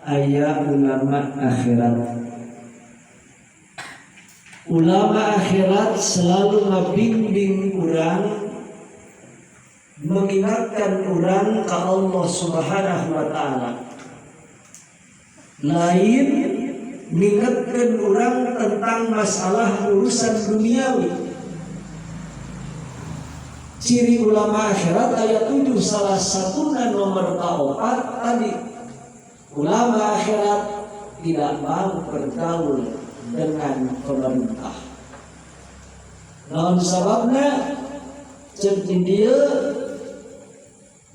aya ulama akhirat. Ulama akhirat selalu ngabimbing urang, mengingatkan urang ke Allah Subhanahu wa taala. Lain ngingetkeun urang tentang masalah urusan duniawi. Ciri ulama akhirat ayat 7 salah satunya nomor 4 tadi. Ulama akhirat tidak mau bergaul dengan pemerintah. Naon sababna? Cek dia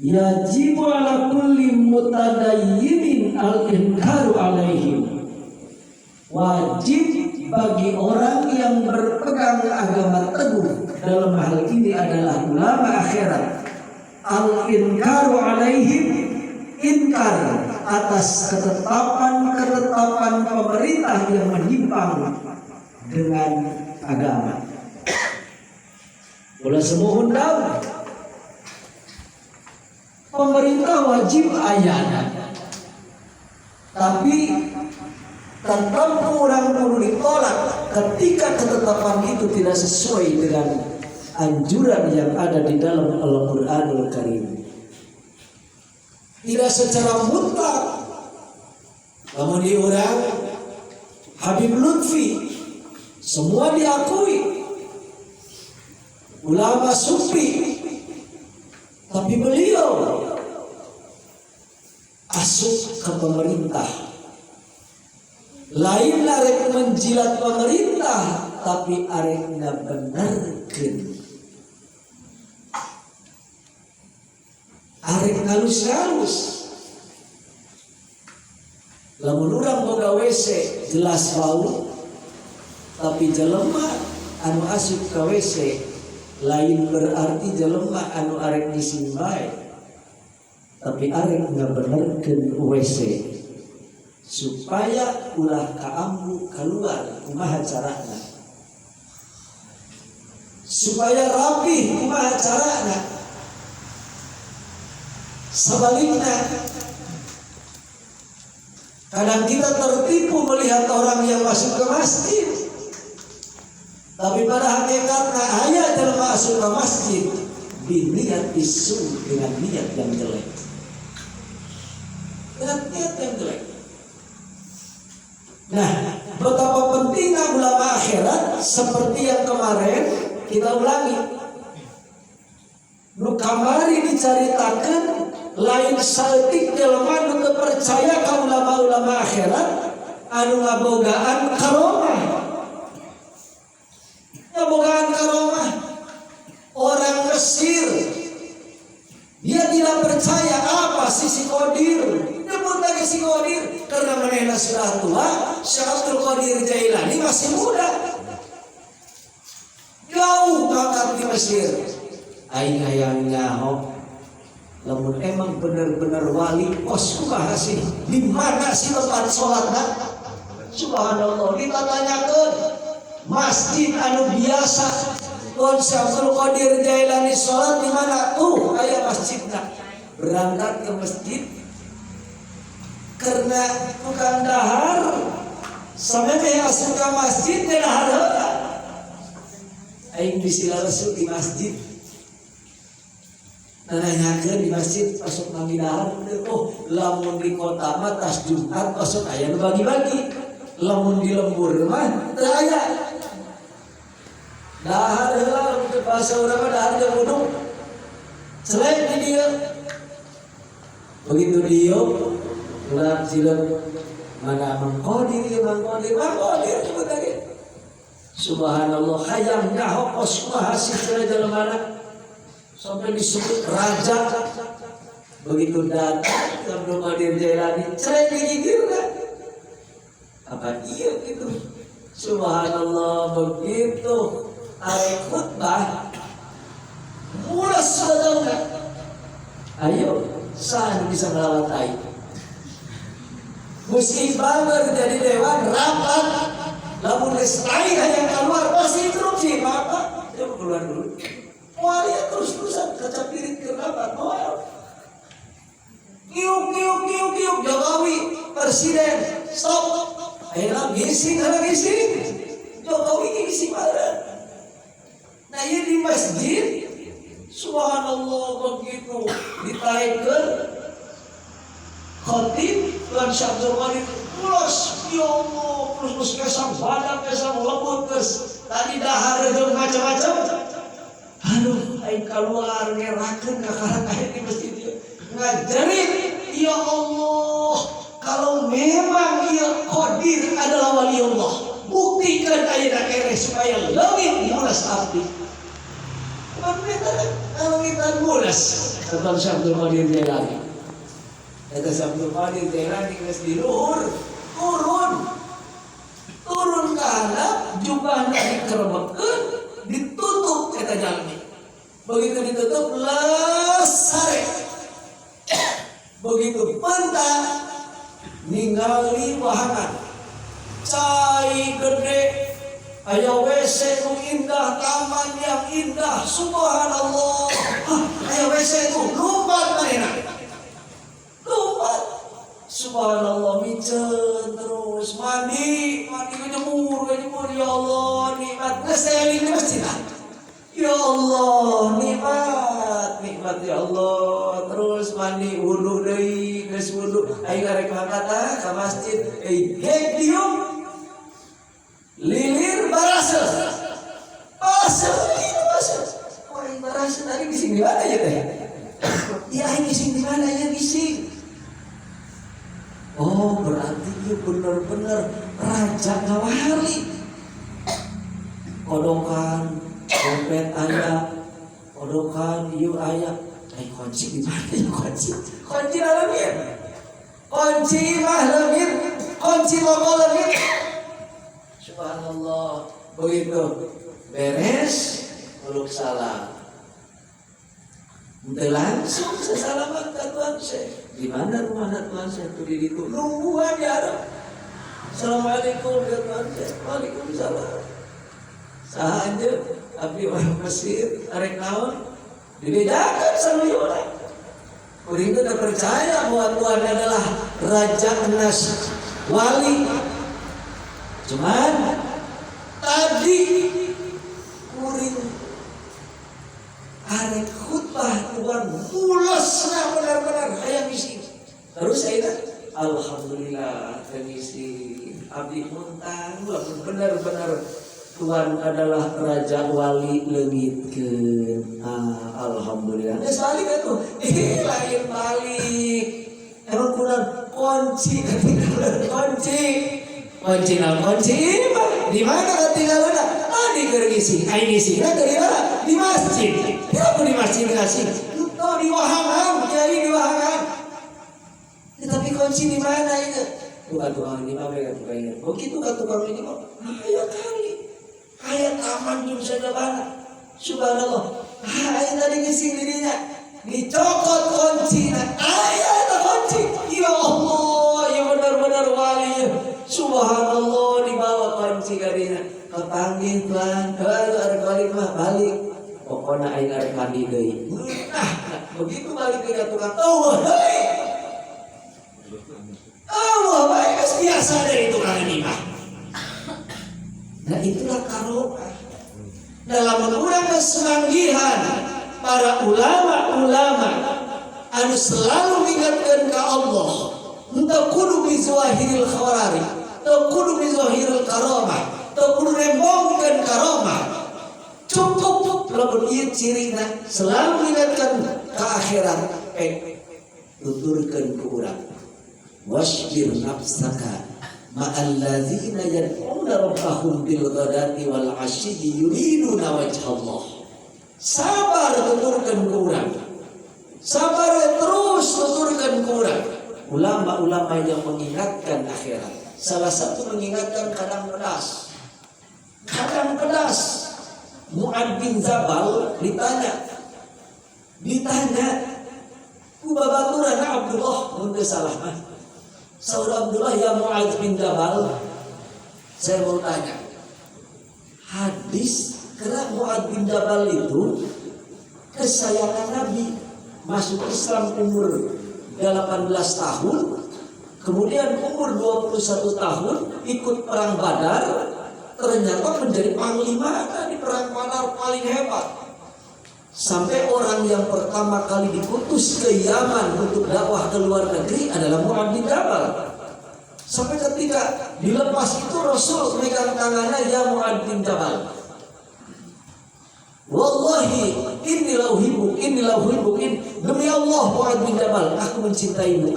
yajibu ala kulli mutadayyinin al-inkaru alaihim. Wajib bagi orang yang berpegang agama teguh, dalam hal ini adalah ulama akhirat, al-inkaru alaihim, inkar atas ketetapan pemerintah yang menyimpang dengan agama. Ulah semuhun daun pemerintah wajib ayana, tapi tetap kurang perlu ditolak ketika ketetapan itu tidak sesuai dengan anjuran yang ada di dalam Al-Qur'anul Karim. Tidak secara mutlak. Namun di orang Habib Lutfi semua diakui ulama sufi, tapi beliau asup ke pemerintah. Lain arek menjilat pemerintah, tapi arek ngabenerkeun, arek ngalus-ngalus. Lamun urang boga WC jelas bau, tapi jelema anu asup ka WC lain berarti jelema anu arek ngisin bae, tapi arek ngabenerkeun WC supaya ulah kaambu keluar kumaha carana, supaya rapi kumaha carana. Sebaliknya kadang kita tertipu melihat orang yang masuk ke masjid, tapi pada hakikatnya hanya dalam masuk ke masjid diniat isu dengan niat yang jelek, dengan niat yang jelek. Nah, betapa pentingnya ulama akhirat seperti yang kemarin kita ulangi. Nu kamari dicaritakeun lain saeutik jelema nu teu percaya ka ulama-ulama akhirat anu ngabogaan karomah. Ngabogaan karomah. Orang Mesir dia tidak percaya apa sisi Qadir. Nyebut lagi si Qadir karena manehna sudah tua. Syekh Abdul Qadir Jailani masih muda. Jauh banget di Mesir. Aing hayang nyaho. Lamun emang benar-benar wali kos kumaha sih? Di mana sih tempat salatna? Subhanallah, ditanyakeun masjid anu biasa kon Syekh Abdul Qadir Jailani salat di mana? Aya masjidna. Berangkat ke masjid karena tukang dahar sampai teh asup ka masjid teh dahar heula. Aing bisila resu di masjid. Nanyakeun di masjid pasok nami dahar, lamun di kota mah tas Jumat pasok aya nu bagi-bagi. Lamun di lembur mah teu aya. Dahar heula untuk bahasa urang mah dahar jeung wudu. Selek di dieu. Begitu dieu ulah silem mana mangkodir sebut lagi. Subhanallah, hayang nyaho kos kumaha sih jelema sampai disebut raja. Begitu datang Abdul Qadir Jailani cerek digigirna. Apa iya gitu? Subhanallah, begitu arek khutbah mulas sadana. Ayo, sah bisa ngelawan aing. Musim banger jadi dewan rapat, lamun geus aing hayang keluar pasti interupsi, Bapak. Coba keluar dulu. Wali terus-terusan kacap piring ke rapat. Kiuk Jokowi presiden, stop. Ayo ngising. Jokowi ngisi bareng. Nah ini di masjid, subhanallah begitu ditaikkan khatib Tuan Syabdul Qadir pulas, ya Allah, terus kesam badak, kesam lembut, terus tadi dahar itu macam-macam. Aduh, aing keluar ngerakeun kakak aing di masjid ngajarin, ya Allah, kalau memang ia Qadir adalah wali Allah, buktikan ayeuna kere supaya leungit mulas abdi. Kalau kita mulas, Tuan Syabdul Qadir Jailani. Kata Syabdul Qadir Jailani geus di luhur, turun ke handap, jubahna dikeremekeun, ditutup kata jalmi. Begitu ditutup, lesare. Begitu pentas, ningali wahangan. Cai gede, aya WC nu indah, taman yang indah, subhanallah. Aya WC nu lumpat manehna. Lumpat. Subhanallah, micen terus mandi ngejemur, ya Allah, nikmat. Ngeseling di masjid. Ya Allah, nikmat ya Allah. Terus mandi wudu deui, geus wudu, aing arek mangkat ka masjid, hek dium. Lilir barase. Oh, aing barase tadi bising di mana ya teh? Ya aing bising di mana ya bising? Oh, berarti dia benar-benar raja ngawali. Kodokan, dompet aya, kodokan ieu aya. Kunci di mana ya kunci? Kunci leungit. Kunci mah leungit, kunci logo leungit. Subhanallah, begitu beres, uluk salam. Udah langsung sesalaman ke Tuan Syekh. Di mana rumah Tuan Syekh itu di situ? Nungguan di Arab. Assalamualaikum ya Tuan Syekh. Waalaikumsalam. Sahaja abdi orang Mesir, arek naon? Dibedakan sama orang. Kuring itu udah percaya bahwa Tuhan adalah Raja Nas Wali. Cuman tadi kuring arek khutbah Tuhan mulasna benar-benar hayang ngisi. Terus saya alhamdulillah ngisi abdi muntang benar-benar Tuhan adalah Raja Wali leungitkeun. Alhamdulillah. Geus balik atuh. Lain balik. Emang kurang kunci. Kunci di mana ketinggalan? Di gergisi. Aing ngisi dari mana? Di masjid. Kenapa di masjid ngasih? Oh, di wahangan, kiai di wahangan. Tapi kunci di mana itu? Tukang ini mah mereka tukang ini. Begitu kan tukang ini kok? Ayo kali. Ayat aman juga sudah banget. Subhanallah. Ayat tadi ngising dirinya. Dicokot kunci. Ayat kunci. Ya Allah, ya benar-benar wali. Subhanallah, dibawa kunci kadinya. Kepanggil Tuhan, ada balik mah balik. Pokoknya aing arek mandi deui. Begitu balik ke tukang. Allah, hei. Allah, baik biasa dari tukang ini mah. Nah itulah karomah. Dalam mengulang kesemanggihan para ulama-ulama anu selalu mengingatkan ke Allah. Entah kudu bizwahiril khawarari, entah kudu bizwahiril karomah, entah kudu nembongkan karomah. Cukup lamun ieu cirina selalu mengingatkan ke akhirat. Tuturkeun ku urang. Wasbir nafsaka ma'alladzina yad'una rabbahum bil ghadati wal 'ashyi yuriduna wajhallah. Sabar tuturkeun ku urang. Sabar terus tuturkeun ku urang. Ulama-ulama yang mengingatkan akhirat. Salah satu mengingatkan kadang pedas. Mu'ad bin Jabal ditanya ku babaturan Abdullah mun salah mah. Saudara Abdullah ya Mu'ad bin Jabal, saya mau tanya. Hadis karena Mu'ad bin Jabal itu kesayangan Nabi, masuk Islam umur 18 tahun, Kemudian umur 21 tahun ikut perang Badar, ternyata menjadi panglima di perang Badar paling hebat. Sampai orang yang pertama kali diutus ke Yaman untuk dakwah ke luar negeri adalah Mu'adz bin Jabal. Sampai ketika dilepas itu Rasul megang tangannya, ya Mu'adz bin Jabal, wallahi inilah uhibbu demi Allah Mu'adz bin Jabal, aku mencintaimu.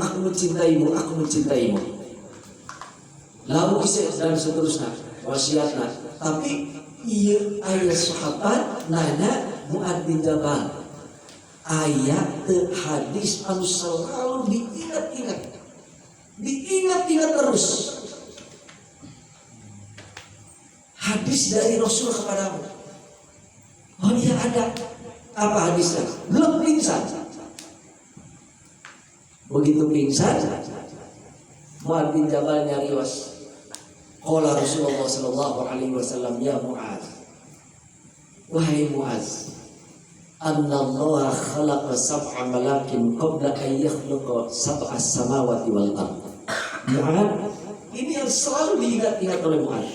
Lalu kisah dan seterusnya wasiatna. Tapi iya ayah sahabat nanya Mu'adz bin Jabal, ayat hadis anu selalu diingat terus. Hadis dari Rasul kepadamu. Oh iya ada. Apa hadisnya? Belum pingsan. Begitu pingsan, Mu'adz bin Jabal nyarios. Qala Rasulullah sallallahu alaihi wasallam, ya Mu'adz, wahai Mu'adz, annallaha khalaqa sab'a malakin qabla an yakhluqa sab'a samawati wal ardh. Mu'adz, ini yang selalu diingat-ingat oleh Mu'adz.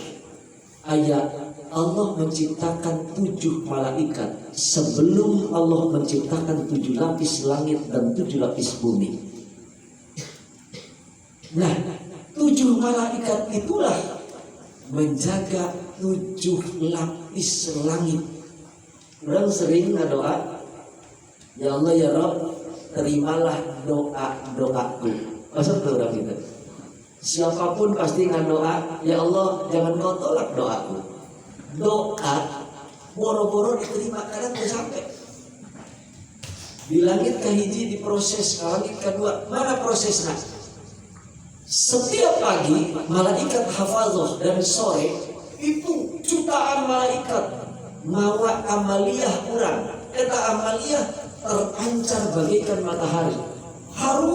Ayat Allah menciptakan 7 malaikat sebelum Allah menciptakan 7 lapis langit dan 7 lapis bumi. Nah, 7 malaikat itulah menjaga 7 lapis langit. Orang sering doa, ya Allah ya Rabb, terimalah doaku. Maksud orang itu, siapapun pasti doa, ya Allah jangan kau tolak doaku. Doa boro-boro diterima, kadang tidak sampai. Di langit kahiji diproses, ke langit kedua, mana prosesnya? Setiap pagi malaikat hafazah dan sore itu jutaan malaikat mawa amaliyah kurang. Eta amaliyah terpancar bagaikan matahari. Harus